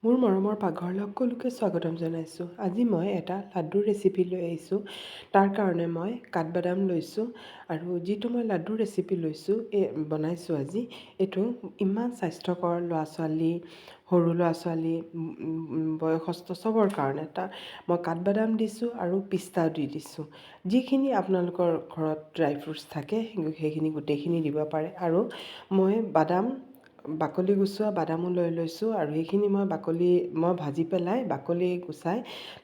মোৰ মৰমৰ পাকঘৰলৈ সকলোকে স্বাগতম জনাইছোঁ। আজি মই এটা লাড্ডুৰ ৰেচিপি লৈ আহিছোঁ। তাৰ কাৰণে মই কাঠবাদাম লৈছোঁ আৰু যিটো মই লাড্ডুৰ ৰেচিপি লৈছোঁ বনাইছোঁ আজি, এইটো ইমান স্বাস্থ্যকৰ ল'ৰা-ছোৱালী, সৰু ল'ৰা-ছোৱালী, বয়সস্থ চবৰ কাৰণে। মই কাঠবাদাম দিছোঁ আৰু পিস্তাও দি দিছোঁ। যিখিনি আপোনালোকৰ ঘৰত ড্ৰাই ফ্ৰুটছ থাকে সেইখিনি গোটেইখিনি দিব পাৰে। আৰু মই বাকলি গুচোৱা বাদামো লৈ লৈছোঁ আৰু এইখিনি মই ভাজি পেলাই বাকলি গুচাই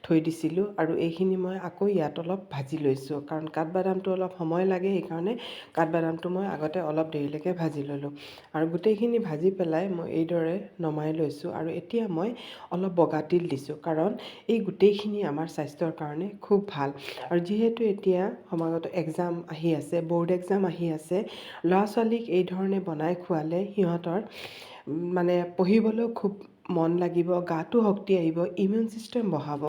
থৈ দিছিলোঁ আৰু এইখিনি মই আকৌ ইয়াত অলপ ভাজি লৈছোঁ, কাৰণ কাঠবাদামটো অলপ সময় লাগে, সেইকাৰণে কাঠবাদামটো মই আগতে অলপ দেৰিলৈকে ভাজি ল'লোঁ আৰু গোটেইখিনি ভাজি পেলাই মই এইদৰে নমাই লৈছোঁ। আৰু এতিয়া মই অলপ বগা তিল দিছোঁ, কাৰণ এই গোটেইখিনি আমাৰ স্বাস্থ্যৰ কাৰণে খুব ভাল। আৰু যিহেতু এতিয়া সমাগত এক্সাম আহি আছে, ব'ৰ্ড এক্সাম আহি আছে, ল'ৰা-ছোৱালীক এই ধৰণে বনাই খোৱালে সিহঁতৰ পঢ়িবলৈও খুব মন লাগিব, গাটো শক্তি আহিব, ইমিউন ছিষ্টেম বঢ়াব।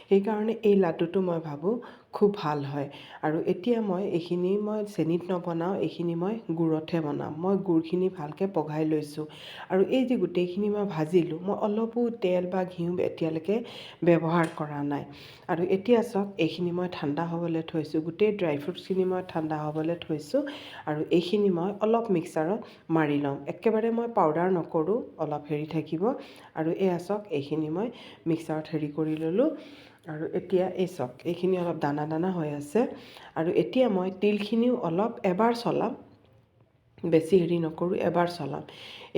সেইকাৰণে এই লাড্ডুটো মই ভাবোঁ খুব ভাল হয়। আৰু এতিয়া এইখিনি মই চেনিত নবনাওঁ, এইখিনি মই গুড়তহে বনাম। মই গুড়খিনি ভালকৈ পগাই লৈছোঁ আৰু এই যে গোটেইখিনি মই ভাজিলোঁ, মই অলপো তেল বা ঘিউ এতিয়ালৈকে ব্যৱহাৰ কৰা নাই। আৰু এতিয়া চাওক, এইখিনি মই ঠাণ্ডা হ'বলৈ থৈছোঁ, গোটেই ড্ৰাই ফ্ৰুটছখিনি মই ঠাণ্ডা হ'বলৈ থৈছোঁ আৰু এইখিনি মই অলপ মিক্সাৰত মাৰি ল'ম। একেবাৰে মই পাউডাৰ নকৰোঁ, অলপ থাকিব। আৰু এয়া চাওক, এইখিনি মই মিক্সাৰত কৰি ল'লোঁ। আৰু এতিয়া চাওক, এইখিনি অলপ দানা দানা হৈ আছে। আৰু এতিয়া মই তিলখিনিও অলপ এবাৰ চলাম, বেছি নকৰোঁ, এবাৰ চলাম।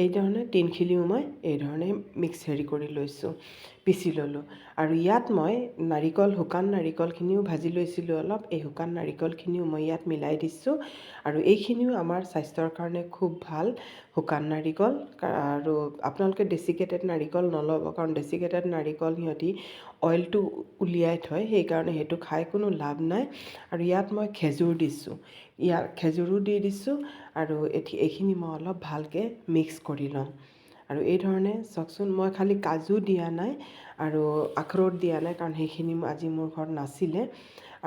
এইধৰণে তিলখিনিও মই এইধৰণে মিক্স কৰি লৈছোঁ, পিচি ল'লোঁ। আৰু ইয়াত মই শুকান নাৰিকলখিনিও ভাজি লৈছিলোঁ অলপ, এই শুকান নাৰিকলখিনিও মই ইয়াত মিলাই দিছোঁ। আৰু এইখিনিও আমাৰ স্বাস্থ্যৰ কাৰণে খুব ভাল, শুকান নাৰিকল। আৰু আপোনালোকে ডেচিকেটেড নাৰিকল নল'ব, কাৰণ ডেচিকেটেড নাৰিকল সিহঁতি অইলটো উলিয়াই থয়, সেইকাৰণে সেইটো খাই কোনো লাভ নাই। আৰু ইয়াত মই খেজুৰ দিছোঁ, খেজুৰো দি দিছোঁ। আৰু এইখিনি মই অলপ ভালকৈ মিক্স কৰি ল'ম। আৰু এই ধৰণে চাওকচোন, মই খালি কাজু দিয়া নাই আৰু আখৰোট দিয়া নাই, কাৰণ সেইখিনি আজি মোৰ ঘৰত নাছিলে।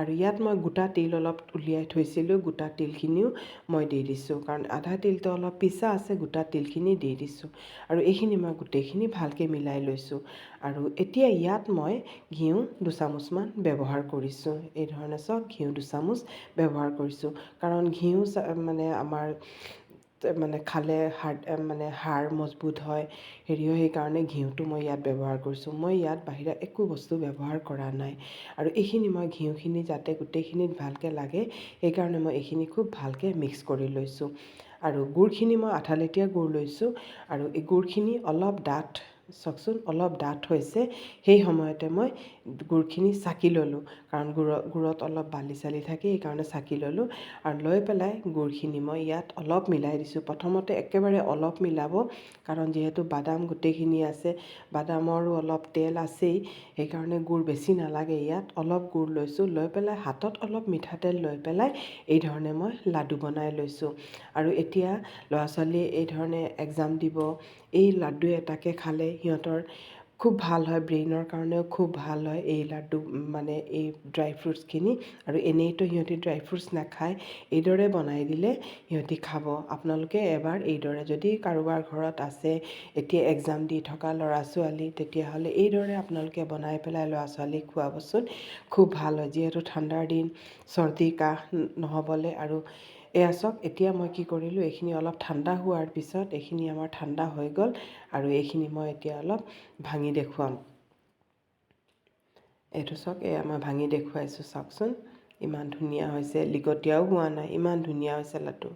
আৰু ইয়াত মই গোটা তিল অলপ উলিয়াই থৈছিলোঁ, গোটা তিলখিনিও মই দি দিছোঁ, কাৰণ আধা তিলটো অলপ পিছা আছে, গোটা তিলখিনি দি দিছোঁ। আৰু এইখিনি মই গোটেইখিনি ভালকৈ মিলাই লৈছোঁ। আৰু এতিয়া ইয়াত মই ঘিউ 2 চামুচমান ব্যৱহাৰ কৰিছোঁ। এই ধৰণে চাওক, ঘিউ 2 চামুচ ব্যৱহাৰ কৰিছোঁ, কাৰণ ঘিউ আমাৰ খালে হাড় মজবুত হয়, সেইকাৰণে ঘিউটো মই ইয়াত ব্যৱহাৰ কৰিছোঁ। মই ইয়াত বাহিৰা একো বস্তু ব্যৱহাৰ কৰা নাই। আৰু এইখিনি মই ঘিউখিনি যাতে গোটেইখিনিত ভালকৈ লাগে, সেইকাৰণে মই এইখিনি খুব ভালকৈ মিক্স কৰি লৈছোঁ। আৰু গুড়খিনি মই আধা লেটীয়া গুড় লৈছোঁ। আৰু এই গুড়খিনি অলপ ডাঠ, চাওকচোন অলপ ডাঠ হৈছে, সেই সময়তে মই গুড়খিনি চাকি ল'লোঁ, কাৰণ গুড়ত অলপ বালি চালি থাকে, সেইকাৰণে চাকি ল'লোঁ। আৰু লৈ পেলাই গুড়খিনি মই ইয়াত অলপ মিলাই দিছোঁ। প্ৰথমতে একেবাৰে অলপ মিলাব, কাৰণ যিহেতু বাদাম গোটেইখিনি আছে, বাদামৰো অলপ তেল আছেই, সেইকাৰণে গুড় বেছি নালাগে। ইয়াত অলপ গুড় লৈছোঁ, লৈ পেলাই হাতত অলপ মিঠাতেল লৈ পেলাই এই ধৰণে মই লাডু বনাই লৈছোঁ। আৰু এতিয়া ল'ৰা-ছোৱালীয়ে এই ধৰণে এক্সাম দিব, এই লাড্ডু এটাকে খালে সিহঁতৰ খুব ভাল হয়, ব্ৰেইনৰ কাৰণেও খুব ভাল হয় এই লাড্ডু, এই ড্ৰাই ফ্ৰুটছখিনি। আৰু এনেইতো সিহঁতি ড্ৰাই ফ্ৰুটছ নাখায়, এইদৰে বনাই দিলে সিহঁতি খাব। আপোনালোকে এবাৰ এইদৰে, যদি কাৰোবাৰ ঘৰত আছে এতিয়া এক্সাম দি থকা ল'ৰা-ছোৱালী, তেতিয়াহ'লে এইদৰে আপোনালোকে বনাই পেলাই ল'ৰা-ছোৱালীক খুৱাবচোন, খুব ভাল হয়। যিহেতু ঠাণ্ডাৰ দিন, চৰ্দি কাহ নহ'বলৈ। আৰু এয়া চাওক, এতিয়া মই কি কৰিলোঁ, এইখিনি অলপ ঠাণ্ডা হোৱাৰ পিছত, এইখিনি আমাৰ ঠাণ্ডা হৈ গ'ল। আৰু এইখিনি মই এতিয়া অলপ ভাঙি দেখুৱাম। এইটো চাওক, মই ভাঙি দেখুৱাইছোঁ, চাওকচোন ইমান ধুনীয়া হৈছে, লিকটীয়াও হোৱা নাই, ইমান ধুনীয়া হৈছে লাড্ডু।